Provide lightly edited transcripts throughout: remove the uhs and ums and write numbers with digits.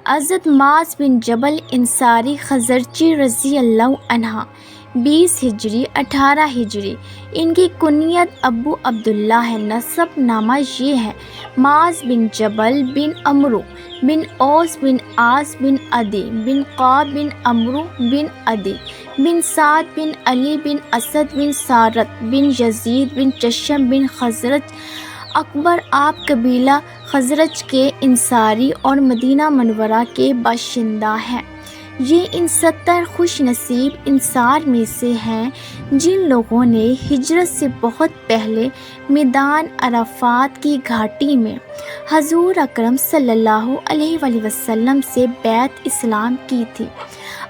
حضرت معاذ بن جبل انصاری خزرجی رضی اللہ عنہ 20 ہجری 18 ہجری، ان کی کنیت ابو عبداللہ ہے۔ نسب نامہ یہ ہے: معاذ بن جبل بن عمرو بن اوس بن عاص بن عدی بن قعب بن عمرو بن عدی بن سعد بن علی بن اسد بن سارت بن یزید بن جشم بن خزرج اکبر۔ آپ قبیلہ خزرج کے انصاری اور مدینہ منورہ کے باشندہ ہیں۔ یہ ان 70 خوش نصیب انصار میں سے ہیں جن لوگوں نے ہجرت سے بہت پہلے میدان عرفات کی گھاٹی میں حضور اکرم صلی اللہ علیہ وآلہ وسلم سے بیعت اسلام کی تھی۔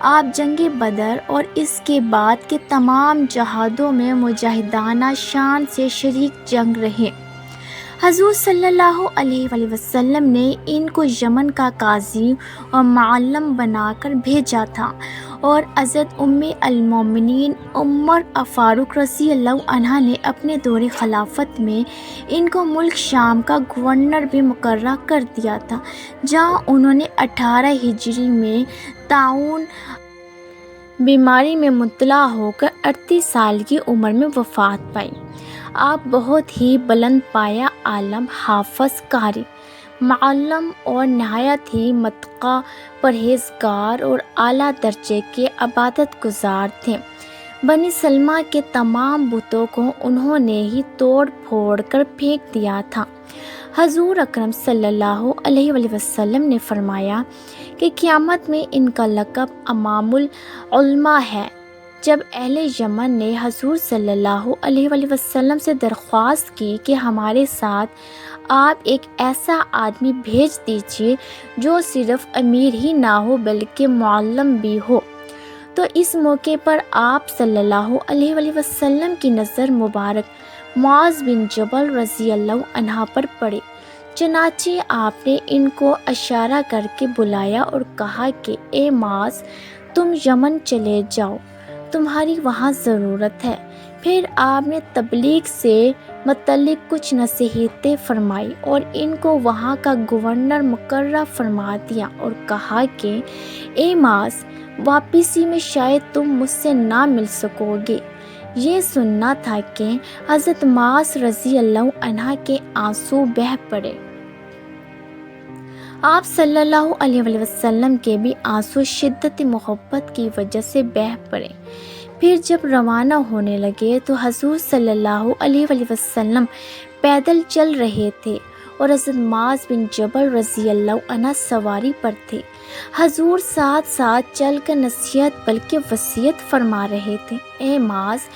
آپ جنگ بدر اور اس کے بعد کے تمام جہادوں میں مجاہدانہ شان سے شریک جنگ رہے۔ حضور صلی اللہ علیہ وآلہ وسلم نے ان کو یمن کا قاضی اور معلم بنا کر بھیجا تھا، اور حضرت ام المومنین عمر فاروق رضی اللہ عنہ نے اپنے دور خلافت میں ان کو ملک شام کا گورنر بھی مقرر کر دیا تھا، جہاں انہوں نے 18 ہجری میں طاعون بیماری میں مبتلا ہو کر 38 سال کی عمر میں وفات پائی۔ آپ بہت ہی بلند پایہ عالم، حافظ، قاری، معلم اور نہایت ہی متقی، پرہیزگار اور اعلیٰ درجے کے عبادت گزار تھے۔ بنی سلمہ کے تمام بتوں کو انہوں نے ہی توڑ پھوڑ کر پھینک دیا تھا۔ حضور اکرم صلی اللہ علیہ وآلہ وسلم نے فرمایا کہ قیامت میں ان کا لقب امام العلماء ہے۔ جب اہل یمن نے حضور صلی اللہ علیہ وآلہ وسلم سے درخواست کی کہ ہمارے ساتھ آپ ایک ایسا آدمی بھیج دیجیے جو صرف امیر ہی نہ ہو بلکہ معلم بھی ہو، تو اس موقع پر آپ صلی اللہ علیہ وآلہ وسلم کی نظر مبارک معاذ بن جبل رضی اللہ عنہ پر پڑی۔ چنانچہ آپ نے ان کو اشارہ کر کے بلایا اور کہا کہ اے معاذ، تم یمن چلے جاؤ، تمہاری وہاں ضرورت ہے۔ پھر آپ نے تبلیغ سے متعلق کچھ نصیحتیں فرمائی اور ان کو وہاں کا گورنر مقرر فرما دیا اور کہا کہ اے معاذ، واپسی میں شاید تم مجھ سے نہ مل سکو گے۔ یہ سننا تھا کہ حضرت معاذ رضی اللہ عنہ کے آنسو بہہ پڑے۔ آپ صلی اللہ علیہ وآلہ وسلم کے بھی آنسو شدت محبت کی وجہ سے بہہ پڑے۔ پھر جب روانہ ہونے لگے تو حضور صلی اللہ علیہ وآلہ وسلم پیدل چل رہے تھے اور حضرت معاذ بن جبل رضی اللہ عنہ سواری پر تھے۔ حضور ساتھ ساتھ چل کر نصیحت بلکہ وصیت فرما رہے تھے: اے معاذ،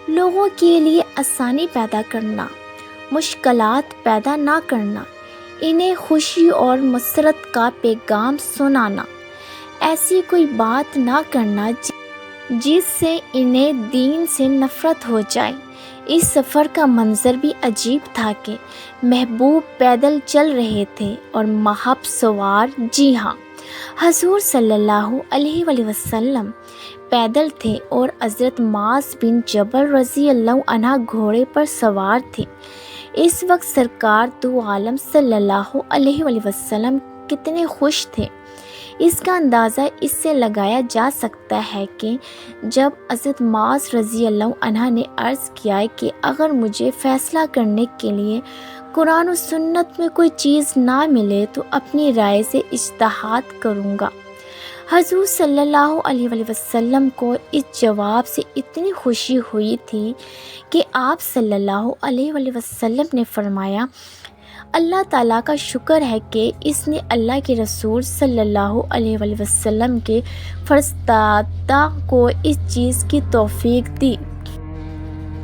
لوگوں کے لیے آسانی پیدا کرنا، مشکلات پیدا نہ کرنا، انہیں خوشی اور مسرت کا پیغام سنانا، ایسی کوئی بات نہ کرنا جس سے انہیں دین سے نفرت ہو جائے۔ اس سفر کا منظر بھی عجیب تھا کہ محبوب پیدل چل رہے تھے اور مہب سوار، جی ہاں، حضور صلی اللہ علیہ وآلہ وسلم پیدل تھے اور حضرت معاذ بن جبل رضی اللہ عنہ گھوڑے پر سوار تھے۔ اس وقت سرکار دو عالم صلی اللہ علیہ وآلہ وسلم کتنے خوش تھے، اس کا اندازہ اس سے لگایا جا سکتا ہے کہ جب حضرت معاذ رضی اللہ عنہ نے عرض کیا کہ اگر مجھے فیصلہ کرنے کے لیے قرآن و سنت میں کوئی چیز نہ ملے تو اپنی رائے سے اجتہاد کروں گا، حضور صلی اللہ علیہ وآلہ وسلم کو اس جواب سے اتنی خوشی ہوئی تھی کہ آپ صلی اللہ علیہ وآلہ وسلم نے فرمایا: اللہ تعالیٰ کا شکر ہے کہ اس نے اللہ کے رسول صلی اللہ علیہ وآلہ وسلم کے فرزندہ کو اس چیز کی توفیق دی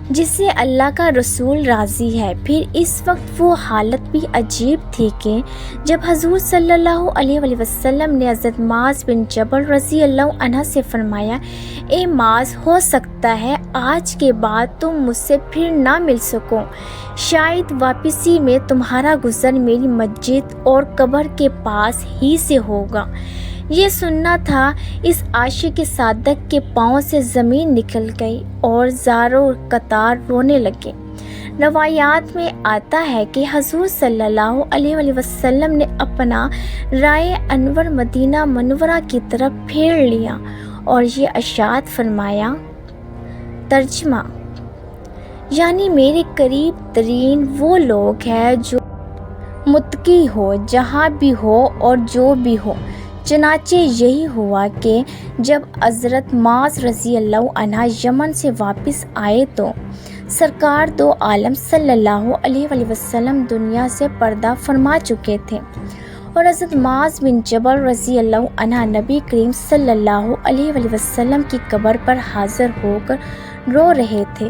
جس سے اللہ کا رسول راضی ہے۔ پھر اس وقت وہ حالت بھی عجیب تھی کہ جب حضور صلی اللہ علیہ وآلہ وسلم نے حضرت معاذ بن جبل رضی اللہ عنہ سے فرمایا: اے معاذ، ہو سکتا ہے آج کے بعد تم مجھ سے پھر نہ مل سکو، شاید واپسی میں تمہارا گزر میری مسجد اور قبر کے پاس ہی سے ہوگا۔ یہ سننا تھا، اس عاشق صادق کے پاؤں سے زمین نکل گئی اور زار و قطار رونے لگے۔ روایات میں آتا ہے کہ حضور صلی اللہ علیہ وآلہ وسلم نے اپنا رائے انور مدینہ منورہ کی طرف پھیر لیا اور یہ ارشاد فرمایا، ترجمہ یعنی میرے قریب ترین وہ لوگ ہیں جو متقی ہو جہاں بھی ہو اور جو بھی ہو۔ چنانچہ یہی ہوا کہ جب حضرت معاذ رضی اللہ عنہ یمن سے واپس آئے تو سرکار دو عالم صلی اللہ علیہ وآلہ وسلم دنیا سے پردہ فرما چکے تھے، اور حضرت معاذ بن جبل رضی اللہ عنہ نبی کریم صلی اللہ علیہ وآلہ وسلم کی قبر پر حاضر ہو کر رو رہے تھے۔